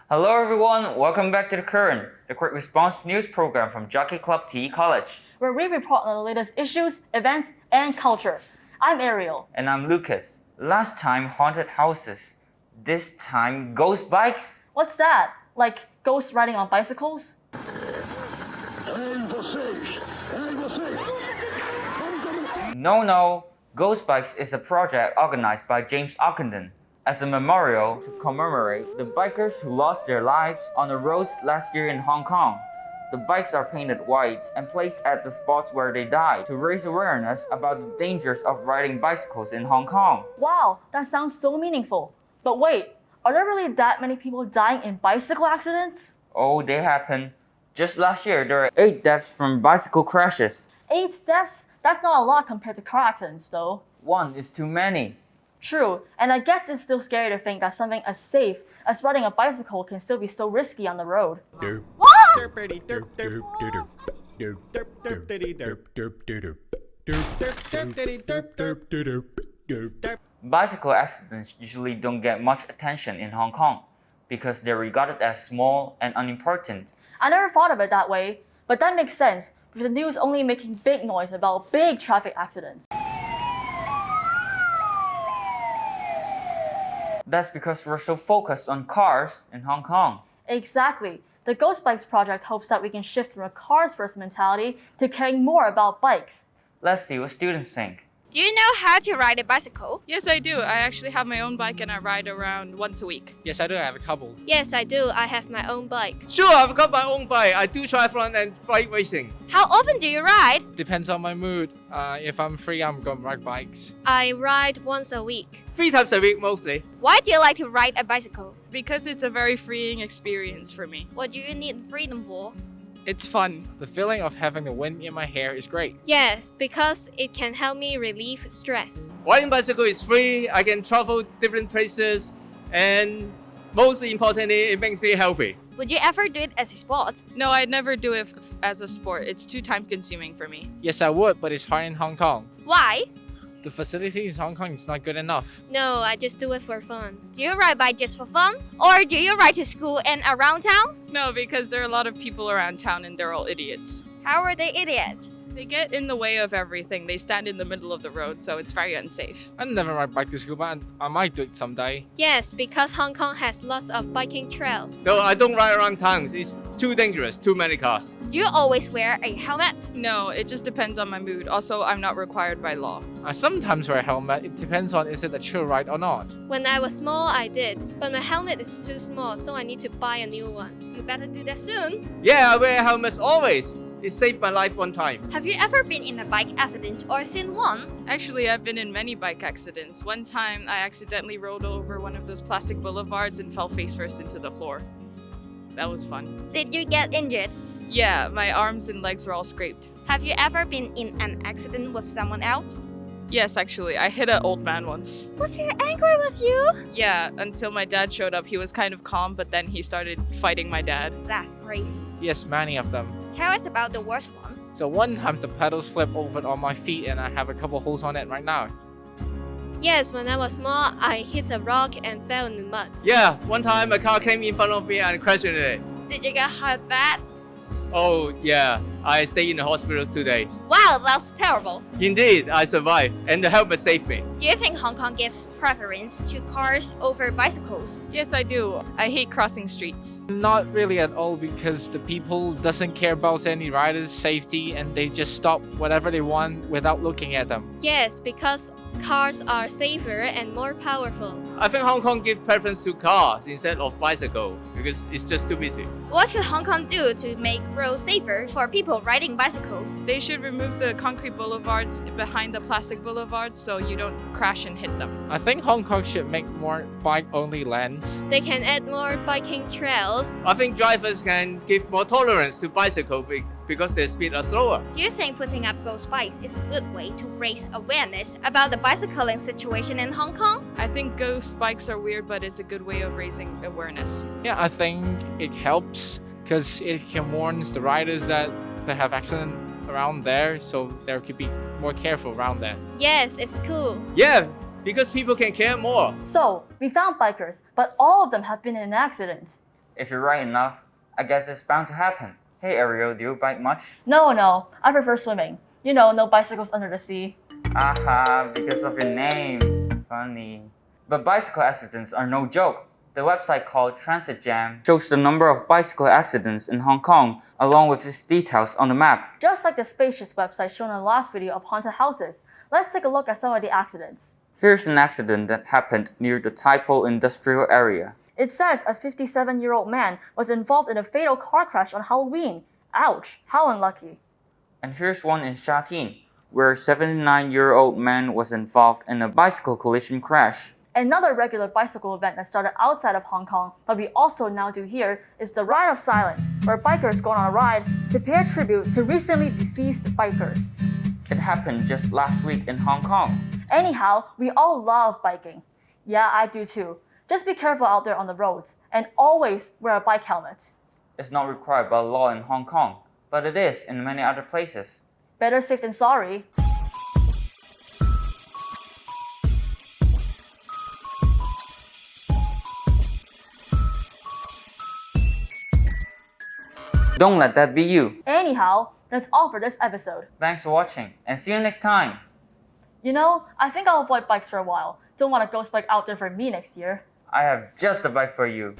Hello everyone, welcome back to The Current, the quick response news program from Jockey Club TE College, where we report on the latest issues, events, and culture. I'm Ariel. And I'm Lucas. Last time, haunted houses. This time, ghost bikes? What's that? Like ghosts riding on bicycles? No, Ghost Bikes is a project organized by James Ockenden as a memorial to commemorate the bikers who lost their lives on the roads last year in Hong Kong. The bikes are painted white and placed at the spots where they died to raise awareness about the dangers of riding bicycles in Hong Kong. Wow, that sounds so meaningful. But wait, are there really that many people dying in bicycle accidents? Oh, they happen. Just last year, there were 8 deaths from bicycle crashes. 8 deaths? That's not a lot compared to car accidents, though. 1 is too many. True, and I guess it's still scary to think that something as safe as riding a bicycle can still be so risky on the road. Bicycle accidents usually don't get much attention in Hong Kong because they're regarded as small and unimportant. I never thought of it that way, but that makes sense, with the news only making big noise about big traffic accidents. That's because we're so focused on cars in Hong Kong. Exactly. The Ghost Bikes project hopes that we can shift from a cars first mentality to caring more about bikes. Let's see what students think. Do you know how to ride a bicycle? Yes, I do. I actually have my own bike and I ride around once a week. Yes, I do have a couple. Yes, I do. I have my own bike. Sure, I've got my own bike. I do triathlon and bike racing. How often do you ride? Depends on my mood. If I'm free, I'm gonna ride bikes. I ride once a week. 3 times a week mostly. Why do you like to ride a bicycle? Because it's a very freeing experience for me. What do you need freedom for? It's fun. The feeling of having the wind in my hair is great. Yes, because it can help me relieve stress. Riding bicycle is free. I can travel different places, and most importantly, it makes me healthy. Would you ever do it as a sport? No, I'd never do it as a sport. It's too time consuming for me. Yes, I would, but it's hard in Hong Kong. Why? The facilities in Hong Kong is not good enough. No, I just do it for fun. Do you ride bike just for fun? Or do you ride to school and around town? No, because there are a lot of people around town and they're all idiots. How are they idiots? They get in the way of everything. They stand in the middle of the road, so it's very unsafe. I never ride bike to school, but I might do it someday. Yes, because Hong Kong has lots of biking trails. No, I don't ride around towns. It's too dangerous. Too many cars. Do you always wear a helmet? No, it just depends on my mood. Also, I'm not required by law. I sometimes wear a helmet. It depends on is it a chill ride or not. When I was small, I did. But my helmet is too small, so I need to buy a new one. You better do that soon. Yeah, I wear helmets always. It saved my life one time. Have you ever been in a bike accident or seen one? Actually, I've been in many bike accidents. One time, I accidentally rolled over one of those plastic boulevards and fell face first into the floor. That was fun. Did you get injured? Yeah, my arms and legs were all scraped. Have you ever been in an accident with someone else? Yes, actually, I hit an old man once. Was he angry with you? Yeah, until my dad showed up. He was kind of calm, but then he started fighting my dad. That's crazy. Yes, many of them. Tell us about the worst one. So one time the pedals flipped over on my feet and I have a couple holes on it right now. Yes, when I was small, I hit a rock and fell in the mud. Yeah, one time a car came in front of me and crashed into it. Did you get hurt bad? Oh, yeah. I stayed in the hospital 2 days. Wow, that's terrible. Indeed, I survived, and the helmet saved me. Do you think Hong Kong gives preference to cars over bicycles? Yes, I do. I hate crossing streets. Not really at all because the people doesn't care about any riders' safety and they just stop whatever they want without looking at them. Yes, because cars are safer and more powerful. I think Hong Kong gives preference to cars instead of bicycle because it's just too busy. What could Hong Kong do to make roads safer for people riding bicycles? They should remove the concrete boulevards behind the plastic boulevards so you don't crash and hit them. I think Hong Kong should make more bike-only lanes. They can add more biking trails. I think drivers can give more tolerance to bicycle because their speed are slower. Do you think putting up ghost bikes is a good way to raise awareness about the bicycling situation in Hong Kong? I think ghost bikes are weird, but it's a good way of raising awareness. Yeah, I think it helps because it can warn the riders that they have accident around there, so they could be more careful around there. Yes, it's cool. Yeah, because people can care more. So, we found bikers, but all of them have been in an accident. If you're right enough, I guess it's bound to happen. Hey Ariel, do you bike much? No, I prefer swimming. You know, no bicycles under the sea. Aha, because of your name. Funny. But bicycle accidents are no joke. The website called Transit Jam shows the number of bicycle accidents in Hong Kong along with its details on the map. Just like the spacious website shown in the last video of haunted houses, let's take a look at some of the accidents. Here's an accident that happened near the Tai Po industrial area. It says a 57-year-old man was involved in a fatal car crash on Halloween. Ouch, how unlucky. And here's one in Sha Tin, where a 79-year-old man was involved in a bicycle collision crash. Another regular bicycle event that started outside of Hong Kong, but we also now do here, is the Ride of Silence, where bikers go on a ride to pay tribute to recently deceased bikers. It happened just last week in Hong Kong. Anyhow, we all love biking. Yeah, I do too. Just be careful out there on the roads, and always wear a bike helmet. It's not required by law in Hong Kong, but it is in many other places. Better safe than sorry. Don't let that be you. Anyhow, that's all for this episode. Thanks for watching, and see you next time. You know, I think I'll avoid bikes for a while. Don't want a ghost bike out there for me next year. I have just the bike for you.